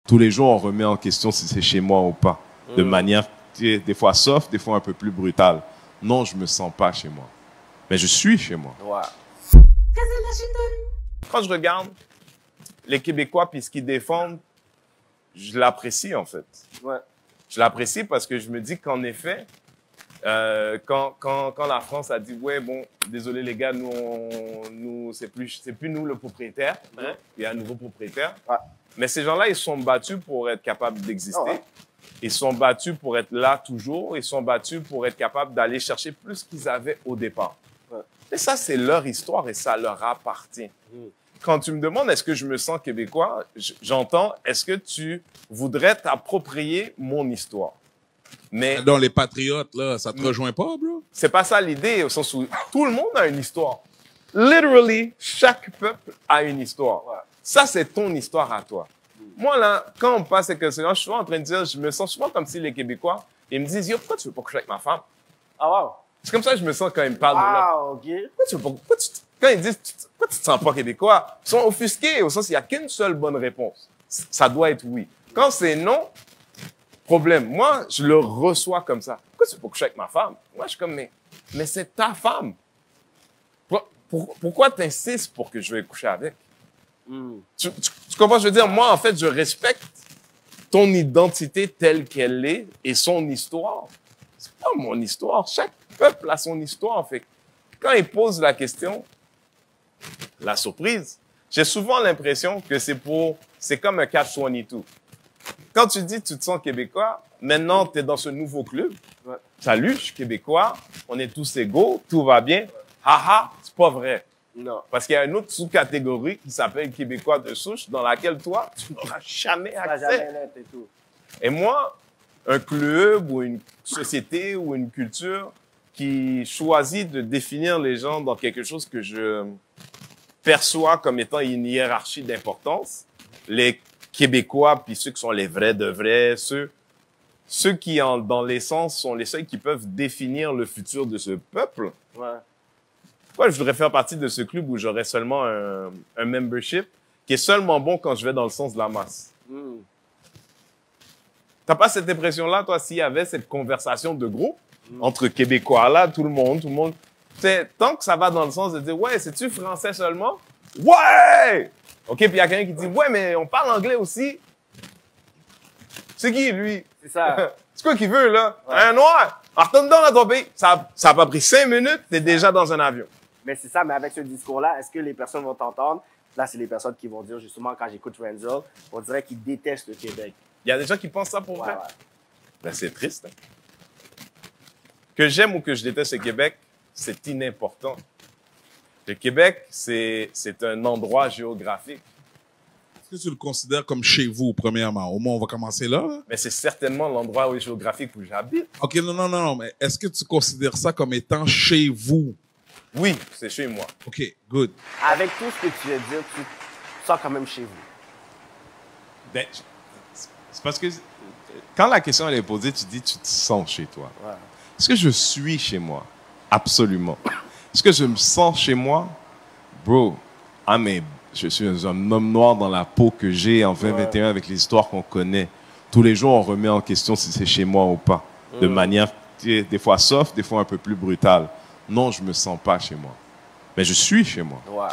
tous les jours, on remet en question si c'est chez moi ou pas. De manière, des fois soft, des fois un peu plus brutale. Non, je me sens pas chez moi. Mais je suis chez moi. Ouais. Quand je regarde les Québécois puis ce qu'ils défendent, je l'apprécie en fait. Ouais. Je l'apprécie parce que je me dis qu'en effet, quand la France a dit ouais bon désolé les gars nous c'est plus nous le propriétaire, hein? Il y a un nouveau propriétaire. Ouais. Mais ces gens-là ils sont battus pour être capables d'exister. Ah ouais. Ils sont battus pour être là toujours. Ils sont battus pour être capables d'aller chercher plus qu'ils avaient au départ. Ouais. Et ça c'est leur histoire et ça leur appartient. Quand tu me demandes est-ce que je me sens québécois, j'entends est-ce que tu voudrais t'approprier mon histoire. Mais Dans les patriotes, là, ça te rejoint pas, bro? c'est pas ça l'idée, au sens où tout le monde a une histoire. Literally, chaque peuple a une histoire. Ouais. Ça, c'est ton histoire à toi. Moi, là, quand on passe avec un je suis souvent en train de dire, je me sens souvent comme si les Québécois, ils me disent, yo, pourquoi tu veux pas coucher avec ma femme? Ah, wow. C'est comme ça que je me sens quand ils me parlent de là. Wow, OK. Quand ils disent, pourquoi tu te sens pas québécois? Ils sont offusqués, au sens où il n'y a qu'une seule bonne réponse. Ça doit être oui. Quand c'est non, problème. Moi, je le reçois comme ça. Pourquoi tu veux pas coucher avec ma femme? Moi, je suis comme, mais c'est ta femme. Pourquoi t'insistes pour que je vais coucher avec? Tu comprends ce que je veux dire? Moi, en fait, je respecte ton identité telle qu'elle est et son histoire. C'est pas mon histoire. Chaque peuple a son histoire, en fait. Quand ils posent la question, la surprise, j'ai souvent l'impression que c'est comme un catch-22. Quand tu dis tu te sens québécois, maintenant tu es dans ce nouveau club. Ouais. Salut, je suis québécois, on est tous égaux, tout va bien. Haha, c'est pas vrai. Non. Parce qu'il y a une autre sous-catégorie qui s'appelle québécois de souche dans laquelle toi, tu n'auras jamais Ça va accès. jamais l'être et tout. Et moi, un club ou une société ou une culture qui choisit de définir les gens dans quelque chose que je perçois comme étant une hiérarchie d'importance, les Québécois, puis ceux qui sont les vrais de vrais, ceux qui, dans l'essence, sont les seuls qui peuvent définir le futur de ce peuple. Ouais. Pourquoi je voudrais faire partie de ce club où j'aurais seulement un membership qui est seulement bon quand je vais dans le sens de la masse? T'as pas cette impression-là, toi, s'il y avait cette conversation de groupe entre Québécois, là, tout le monde, tant que ça va dans le sens de dire, ouais, c'est-tu français seulement? Ouais! OK, puis il y a quelqu'un qui dit, ouais, mais on parle anglais aussi. C'est qui, lui? C'est ça. C'est quoi qu'il veut, là? Un noir! Retourne dans ton pays. Ça a pas pris 5 minutes, t'es déjà dans un avion. Mais c'est ça, mais avec ce discours-là, est-ce que les personnes vont t'entendre? Là, c'est les personnes qui vont dire, justement, quand j'écoute Renzel, on dirait qu'ils détestent le Québec. Il y a des gens qui pensent ça pour vrai. Ouais. Ben, c'est triste. Hein? Que j'aime ou que je déteste le Québec, c'est inimportant. Le Québec, c'est un endroit géographique. Est-ce que tu le considères comme chez vous, premièrement? Au moins, on va commencer là. Mais c'est certainement l'endroit géographique où j'habite. OK, non, mais est-ce que tu considères ça comme étant chez vous? Oui, c'est chez moi. OK, good. Avec tout ce que tu veux dire, tu te sens quand même chez vous. Ben, c'est parce que quand la question elle est posée, tu dis tu te sens chez toi. Ouais. Est-ce que je suis chez moi? Absolument. Est-ce que je me sens chez moi? Bro, mais je suis un homme noir dans la peau que j'ai en 2021 avec les histoires qu'on connaît. Tous les jours, on remet en question si c'est chez moi ou pas. De manière, des fois soft, des fois un peu plus brutale. Non, je me sens pas chez moi. Mais je suis chez moi. Ouais.